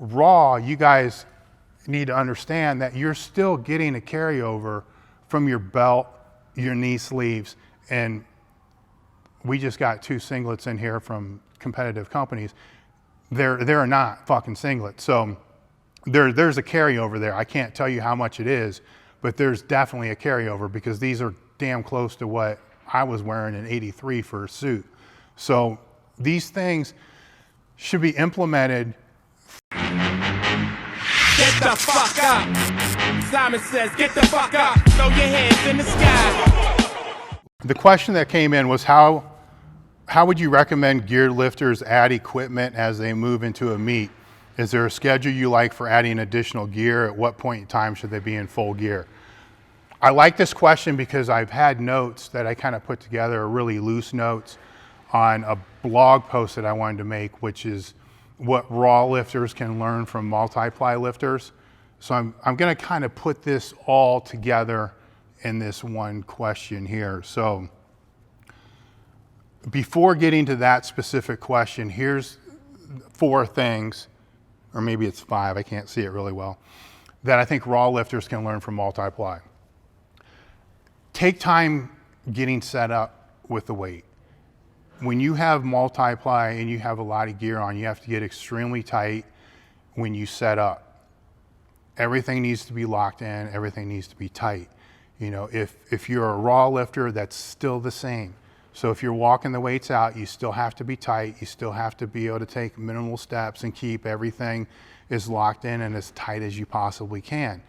Raw, you guys need to understand that you're still getting a carryover from your belt, your knee sleeves, and we just got 2 singlets in here from competitive companies. They're not fucking singlets. So there's a carryover there. I can't tell you how much it is, but there's definitely a carryover because these are damn close to what I was wearing in '83 for a suit. So these things should be implemented. Get the fuck up. Simon says, get the fuck up. Throw your hands in the sky. The question that came in was how would you recommend gear lifters add equipment as they move into a meet? Is there a schedule you like for adding additional gear? At what point in time should they be in full gear? I like this question because I've had notes that I kind of put together, really loose notes on a blog post that I wanted to make, which is what raw lifters can learn from multiply lifters. So I'm going to kind of put this all together in this one question here. So before getting to that specific question, here's 4 things, or maybe it's 5, I can't see it really well, that I think raw lifters can learn from multiply. Take time getting set up with the weight. When you have multiply and you have a lot of gear on, you have to get extremely tight when you set up. Everything needs to be locked in, everything needs to be tight. You know, if you're a raw lifter, that's still the same. So if you're walking the weights out, you still have to be tight, you still have to be able to take minimal steps and keep everything as locked in and as tight as you possibly can.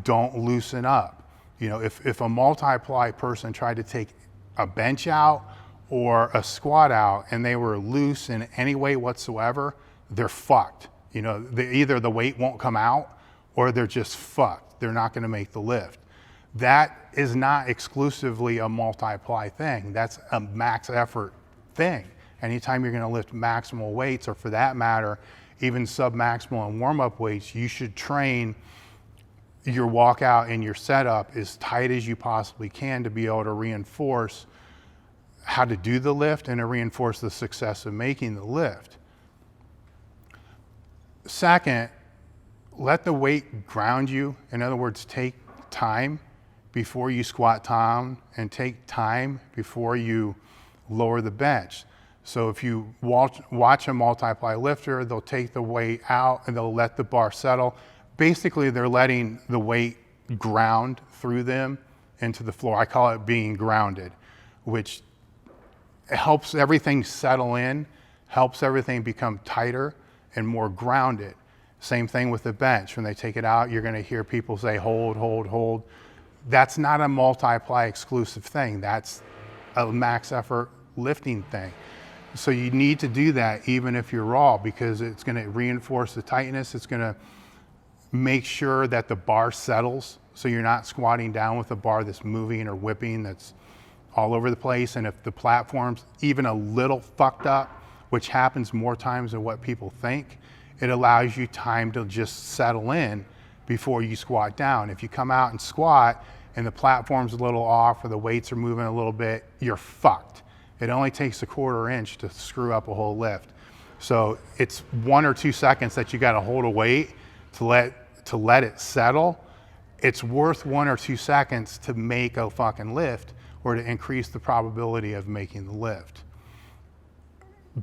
Don't loosen up. You know, if a multiply person tried to take a bench out or a squat out and they were loose in any way whatsoever, they're fucked. You know, either the weight won't come out or they're just fucked. They're not gonna make the lift. That is not exclusively a multiply thing. That's a max effort thing. Anytime you're gonna lift maximal weights, or for that matter, even sub-maximal and warm-up weights, you should train your walkout and your setup as tight as you possibly can to be able to reinforce how to do the lift and to reinforce the success of making the lift. Second, let the weight ground you. In other words, take time before you squat down and take time before you lower the bench. So if you watch a multiply lifter, they'll take the weight out and they'll let the bar settle. Basically, they're letting the weight ground through them into the floor. I call it being grounded, which helps everything settle in, helps everything become tighter and more grounded. Same thing with the bench. When they take it out, you're gonna hear people say, hold, hold, hold. That's not a multiply exclusive thing. That's a max effort lifting thing. So you need to do that even if you're raw, because it's gonna reinforce the tightness. It's gonna make sure that the bar settles, so you're not squatting down with a bar that's moving or whipping, that's all over the place. And if the platform's even a little fucked up, which happens more times than what people think, it allows you time to just settle in before you squat down. If you come out and squat and the platform's a little off or the weights are moving a little bit, you're fucked. It only takes a 1/4 inch to screw up a whole lift. So it's 1 or 2 seconds that you gotta hold a weight to let it settle. It's worth 1 or 2 seconds to make a fucking lift or to increase the probability of making the lift.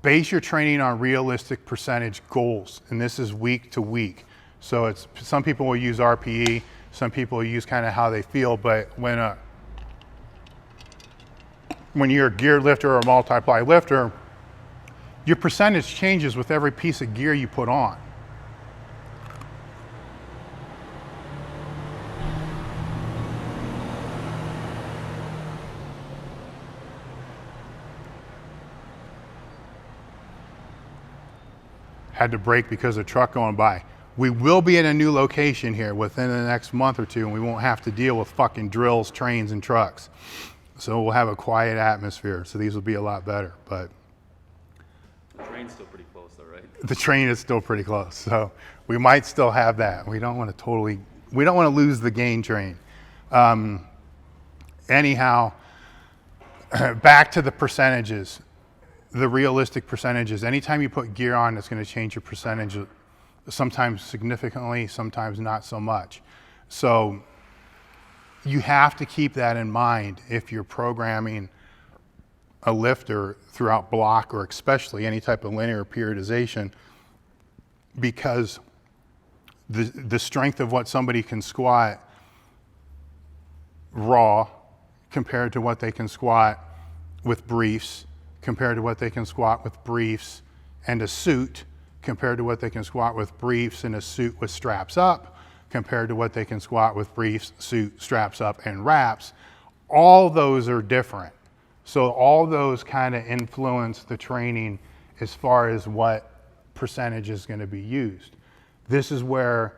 Base your training on realistic percentage goals, and this is week to week. So it's, some people will use RPE, some people will use kind of how they feel, but when you're a gear lifter or a multiply lifter, your percentage changes with every piece of gear you put on. Had to break because of a truck going by. We will be in a new location here within the next month or 2, and we won't have to deal with fucking drills, trains, and trucks. So we'll have a quiet atmosphere. So these will be a lot better, but. The train's still pretty close though, right? The train is still pretty close. So we might still have that. We don't want to lose the gain train. Anyhow, back to the percentages. The realistic percentages. Anytime you put gear on, it's going to change your percentage sometimes significantly, sometimes not so much. So you have to keep that in mind if you're programming a lifter throughout block or especially any type of linear periodization, because the strength of what somebody can squat raw compared to what they can squat with briefs, compared to what they can squat with briefs and a suit, compared to what they can squat with briefs and a suit with straps up, compared to what they can squat with briefs, suit, straps up, and wraps. All those are different. So all those kind of influence the training as far as what percentage is going to be used. This is where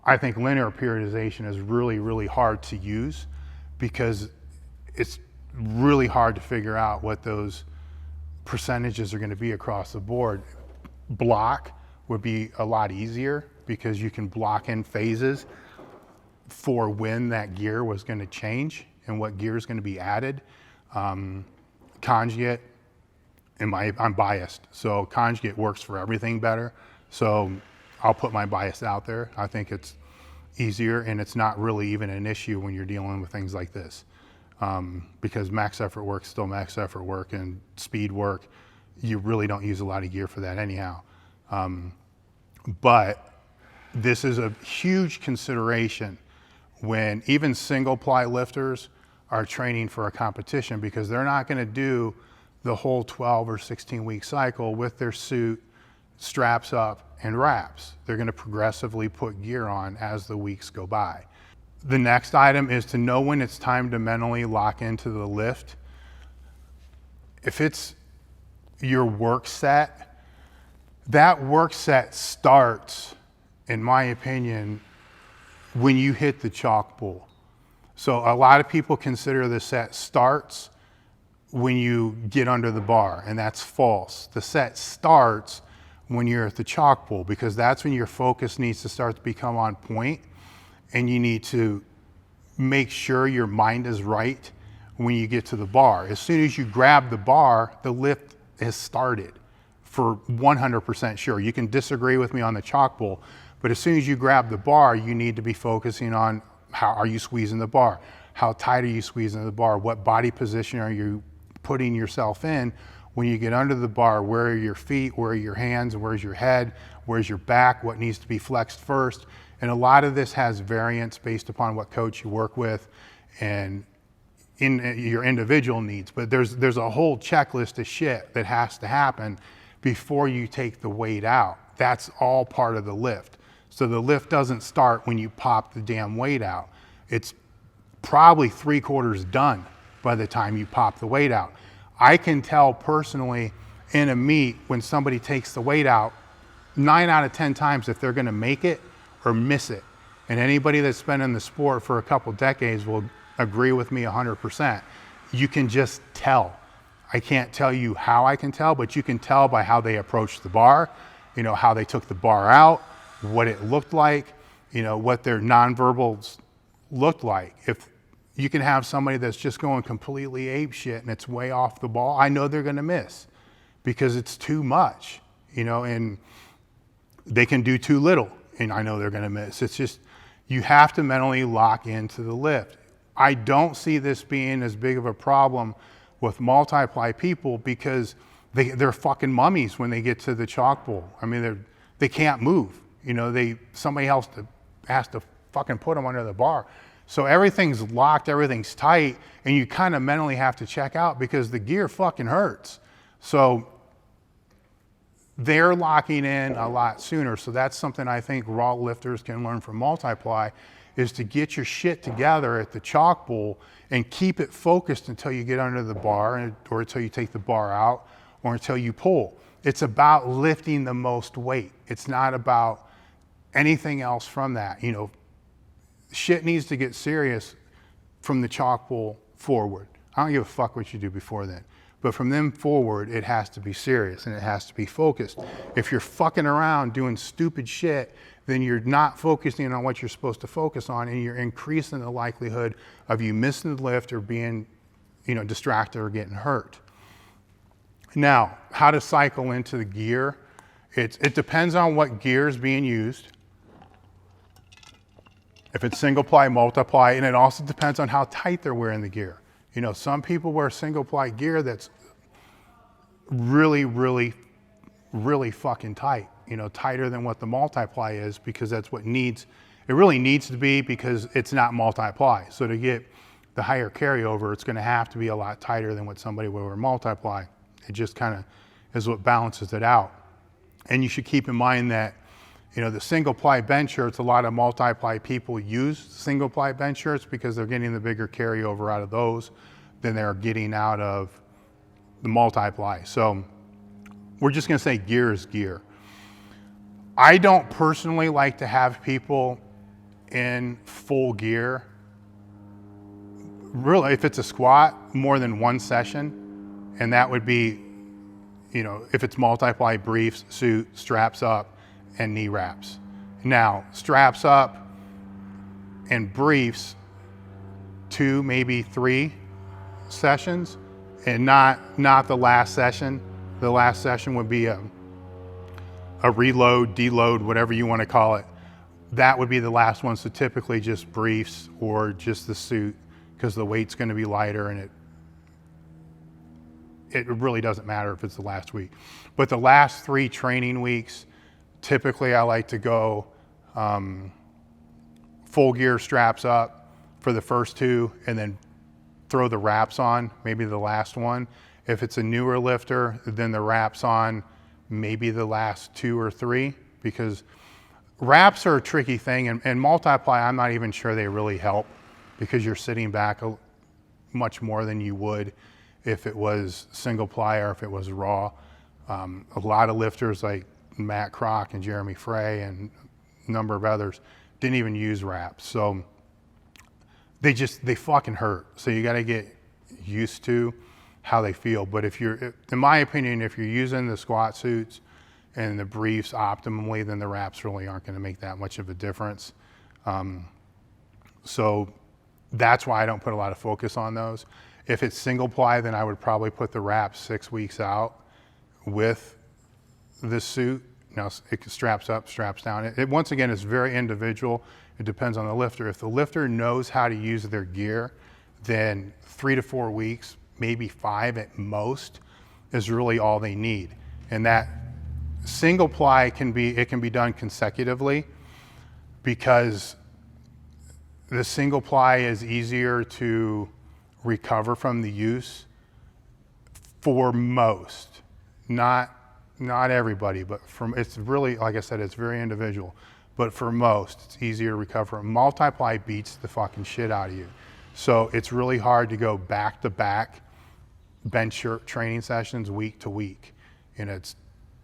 I think linear periodization is really, really hard to use, because it's really hard to figure out what those percentages are going to be across the board. Block would be a lot easier because you can block in phases for when that gear was going to change and what gear is going to be added. Conjugate, I'm biased, so conjugate works for everything better. So I'll put my bias out there. I think it's easier, and it's not really even an issue when you're dealing with things like this. Because max effort work is still max effort work, and speed work, you really don't use a lot of gear for that anyhow. But this is a huge consideration when even single ply lifters are training for a competition, because they're not going to do the whole 12 or 16 week cycle with their suit, straps up, and wraps. They're going to progressively put gear on as the weeks go by. The next item is to know when it's time to mentally lock into the lift. If it's your work set, that work set starts, in my opinion, when you hit the chalk pool. So a lot of people consider the set starts when you get under the bar, and that's false. The set starts when you're at the chalk pool, because that's when your focus needs to start to become on point, and you need to make sure your mind is right when you get to the bar. As soon as you grab the bar, the lift has started, for 100% sure. You can disagree with me on the chalk pool, but as soon as you grab the bar, you need to be focusing on how are you squeezing the bar? How tight are you squeezing the bar? What body position are you putting yourself in when you get under the bar? Where are your feet? Where are your hands? Where's your head? Where's your back? What needs to be flexed first? And a lot of this has variance based upon what coach you work with and in your individual needs. But there's a whole checklist of shit that has to happen before you take the weight out. That's all part of the lift. So the lift doesn't start when you pop the damn weight out. It's probably 3/4 done by the time you pop the weight out. I can tell personally in a meet when somebody takes the weight out 9 out of 10 times if they're gonna make it or miss it. And anybody that's been in the sport for a couple decades will agree with me 100%. You can just tell. I can't tell you how I can tell, but you can tell by how they approach the bar, you know, how they took the bar out, what it looked like, you know, what their nonverbals looked like. If you can have somebody that's just going completely ape shit and it's way off the ball, I know they're gonna miss because it's too much, you know, and they can do too little and I know they're gonna miss. It's just, you have to mentally lock into the lift. I don't see this being as big of a problem with multiply people because they're fucking mummies when they get to the chalk pool. I mean, they can't move. You know, somebody else has to fucking put them under the bar. So everything's locked, everything's tight, and you kind of mentally have to check out because the gear fucking hurts. So they're locking in a lot sooner. So that's something I think raw lifters can learn from multiply, is to get your shit together at the chalk pool and keep it focused until you get under the bar or until you take the bar out or until you pull. It's about lifting the most weight. It's not about anything else from that. You know, shit needs to get serious from the chalk pool forward. I don't give a fuck what you do before then. But from then forward, it has to be serious and it has to be focused. If you're fucking around doing stupid shit, then you're not focusing on what you're supposed to focus on, and you're increasing the likelihood of you missing the lift or being, you know, distracted or getting hurt. Now, how to cycle into the gear It depends on what gear is being used. If it's single ply, multiply, and it also depends on how tight they're wearing the gear. You know, some people wear single ply gear that's really, really, really fucking tight, you know, tighter than what the multiply is, because that's what it really needs to be, because it's not multiply. So to get the higher carryover, it's gonna have to be a lot tighter than what somebody would wear multiply. It just kind of is what balances it out. And you should keep in mind that, you know, the single ply bench shirts, a lot of multiply people use single ply bench shirts because they're getting the bigger carryover out of those than they're getting out of the multiply. So we're just gonna say gear is gear. I don't personally like to have people in full gear. Really, if it's a squat, more than one session, and that would be, you know, if it's multiply, briefs, suit, straps up, and knee wraps. Now, straps up and briefs, 2, maybe 3 sessions, and not the last session. The last session would be a reload, deload, whatever you want to call it. That would be the last one. So typically just briefs or just the suit, because the weight's going to be lighter, and it really doesn't matter if it's the last week. But the last 3 training weeks, typically I like to go full gear, straps up for the first 2, and then throw the wraps on, maybe the last one. If it's a newer lifter, then the wraps on maybe the last 2 or 3, because wraps are a tricky thing, and multiply, I'm not even sure they really help, because you're sitting back much more than you would if it was single ply or if it was raw. A lot of lifters like Matt Kroc and Jeremy Frey and a number of others didn't even use wraps. So they fucking hurt. So you got to get used to how they feel. But if you're, in my opinion, if you're using the squat suits and the briefs optimally, then the wraps really aren't going to make that much of a difference. So that's why I don't put a lot of focus on those. If it's single ply, then I would probably put the wraps 6 weeks out with the suit. Now it straps up, straps down. It once again is very individual. It depends on the lifter. If the lifter knows how to use their gear, then 3 to 4 weeks, maybe 5 at most, is really all they need. And that single ply can be done consecutively, because the single ply is easier to recover from the use for most, not everybody, but it's really, like I said, it's very individual, but for most, it's easier to recover. Multiply beats the fucking shit out of you. So it's really hard to go back to back bench shirt training sessions week to week. And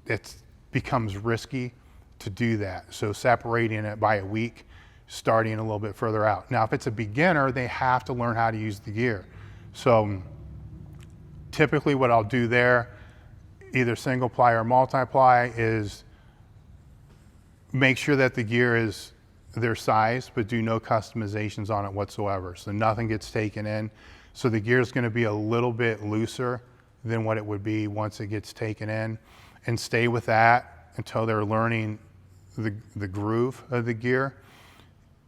it becomes risky to do that. So separating it by a week, starting a little bit further out. Now, if it's a beginner, they have to learn how to use the gear. So typically what I'll do there, either single ply or multiply, is make sure that the gear is their size, but do no customizations on it whatsoever. So nothing gets taken in. So the gear is going to be a little bit looser than what it would be once it gets taken in, and stay with that until they're learning the groove of the gear.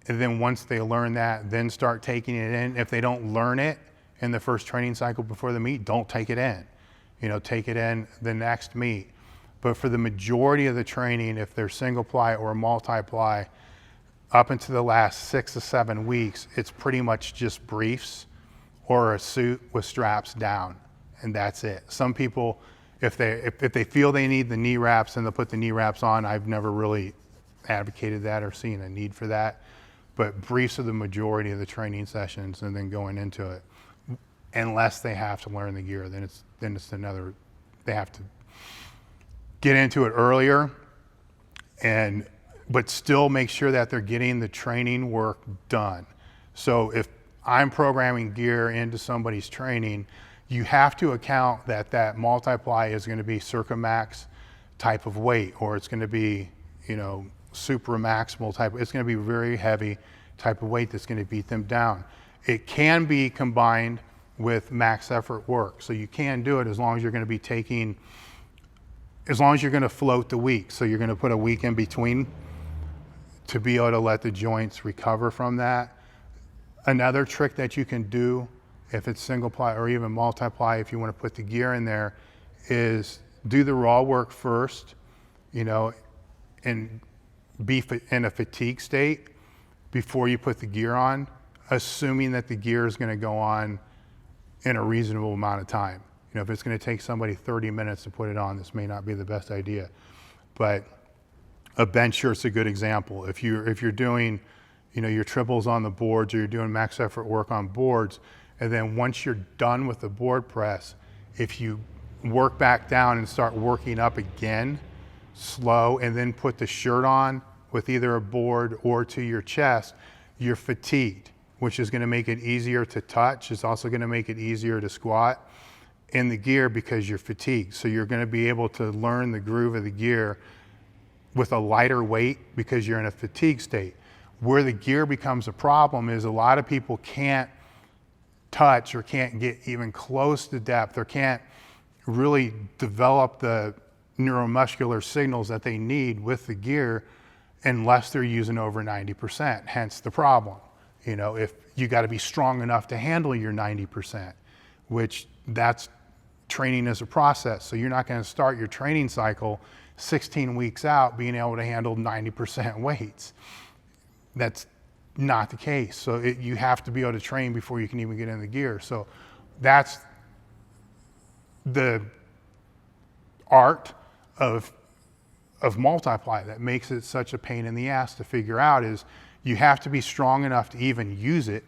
And then once they learn that, then start taking it in. If they don't learn it in the first training cycle before the meet, don't take it in. You know, take it in the next meet. But for the majority of the training, if they're single ply or multiply, up into the last 6 to 7 weeks, it's pretty much just briefs or a suit with straps down, and that's it. Some people, if they feel they need the knee wraps, then they'll put the knee wraps on. I've never really advocated that or seen a need for that. But briefs are the majority of the training sessions, and then going into it, unless they have to learn the gear, then it's another. They have to get into it earlier, but still make sure that they're getting the training work done. So if I'm programming gear into somebody's training, you have to account that multiply is going to be circa max type of weight, or it's going to be, you know, super maximal type. It's going to be very heavy type of weight that's going to beat them down. It can be combined with max effort work. So you can do it as long as you're going to be taking as long as you're going to float the week. So you're going to put a week in between to be able to let the joints recover from that. Another trick that you can do if it's single ply or even multiply, if you want to put the gear in there, is do the raw work first, and be in a fatigue state before you put the gear on, assuming that the gear is going to go on in a reasonable amount of time. If it's going to take somebody 30 minutes to put it on, this may not be the best idea. But a bench shirt's a good example. If you're doing, your triples on the boards, or you're doing max effort work on boards, and then once you're done with the board press, if you work back down and start working up again, slow, and then put the shirt on with either a board or to your chest, you're fatigued, which is going to make it easier to touch. It's also going to make it easier to squat in the gear because you're fatigued. So you're going to be able to learn the groove of the gear with a lighter weight because you're in a fatigue state. Where the gear becomes a problem is a lot of people can't touch or can't get even close to depth or can't really develop the neuromuscular signals that they need with the gear unless they're using over 90%, hence the problem. If you got to be strong enough to handle your 90%, which that's training as a process. So you're not going to start your training cycle 16 weeks out being able to handle 90% weights. That's not the case. So you have to be able to train before you can even get in the gear. So that's the art of multiply that makes it such a pain in the ass to figure out. Is you have to be strong enough to even use it,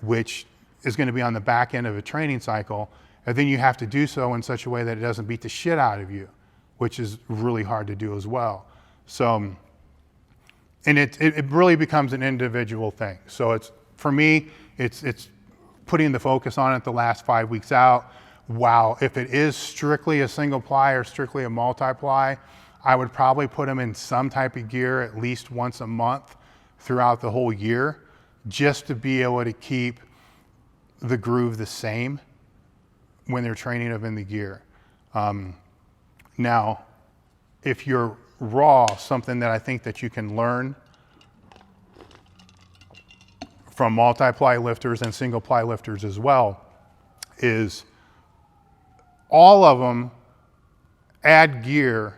which is going to be on the back end of a training cycle, and then you have to do so in such a way that it doesn't beat the shit out of you, which is really hard to do as well. So, and it really becomes an individual thing. So for me, it's putting the focus on it the last 5 weeks out. Wow, if it is strictly a single ply or strictly a multiply, I would probably put them in some type of gear at least once a month throughout the whole year, just to be able to keep the groove the same when they're training them in the gear. Now, if you're raw, something that I think that you can learn from multiply lifters and single ply lifters as well is all of them add gear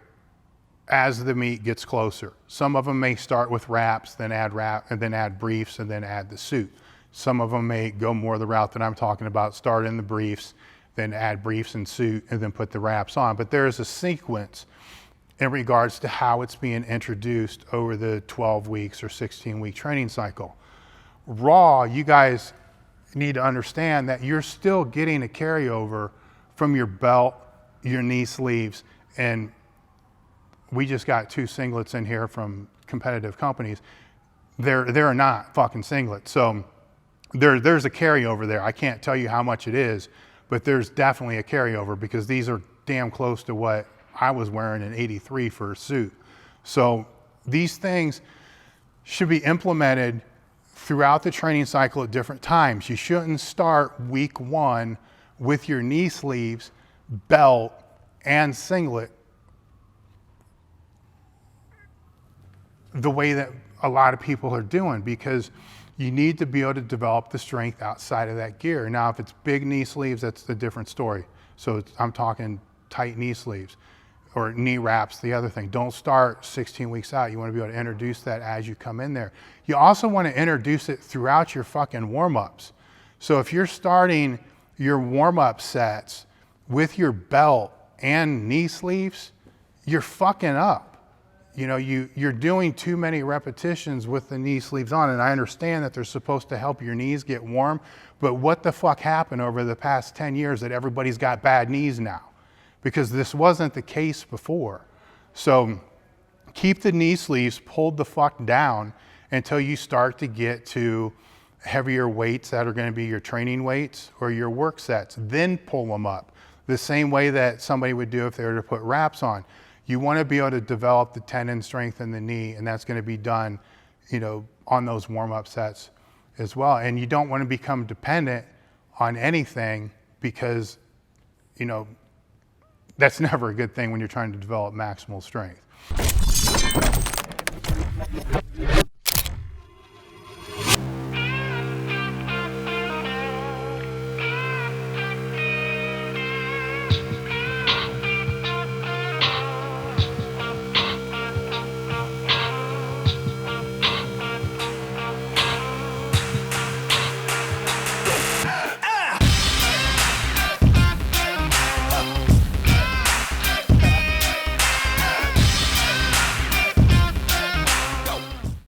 as the meet gets closer. Some of them may start with wraps, then add briefs, and then add the suit. Some of them may go more the route that I'm talking about, start in the briefs, then add briefs and suit, and then put the wraps on. But there is a sequence in regards to how it's being introduced over the 12 weeks or 16-week training cycle. Raw, you guys need to understand that you're still getting a carryover from your belt, your knee sleeves, and we just got 2 singlets in here from competitive companies. They're not fucking singlets. So there's a carryover there. I can't tell you how much it is, but there's definitely a carryover because these are damn close to what I was wearing in '83 for a suit. So these things should be implemented throughout the training cycle at different times. You shouldn't start week 1 with your knee sleeves, belt, and singlet the way that a lot of people are doing, because you need to be able to develop the strength outside of that gear. Now, if it's big knee sleeves, that's a different story. So I'm talking tight knee sleeves or knee wraps, the other thing. Don't start 16 weeks out. You want to be able to introduce that as you come in there. You also want to introduce it throughout your fucking warm-ups. So if you're starting your warm-up sets with your belt and knee sleeves, you're fucking up. You're doing too many repetitions with the knee sleeves on, and I understand that they're supposed to help your knees get warm, but what the fuck happened over the past 10 years that everybody's got bad knees now? Because this wasn't the case before. So keep the knee sleeves pulled the fuck down until you start to get to heavier weights that are going to be your training weights or your work sets. Then pull them up the same way that somebody would do if they were to put wraps on. You want to be able to develop the tendon strength in the knee, and that's going to be done, on those warm-up sets as well. And you don't want to become dependent on anything because, That's never a good thing when you're trying to develop maximal strength.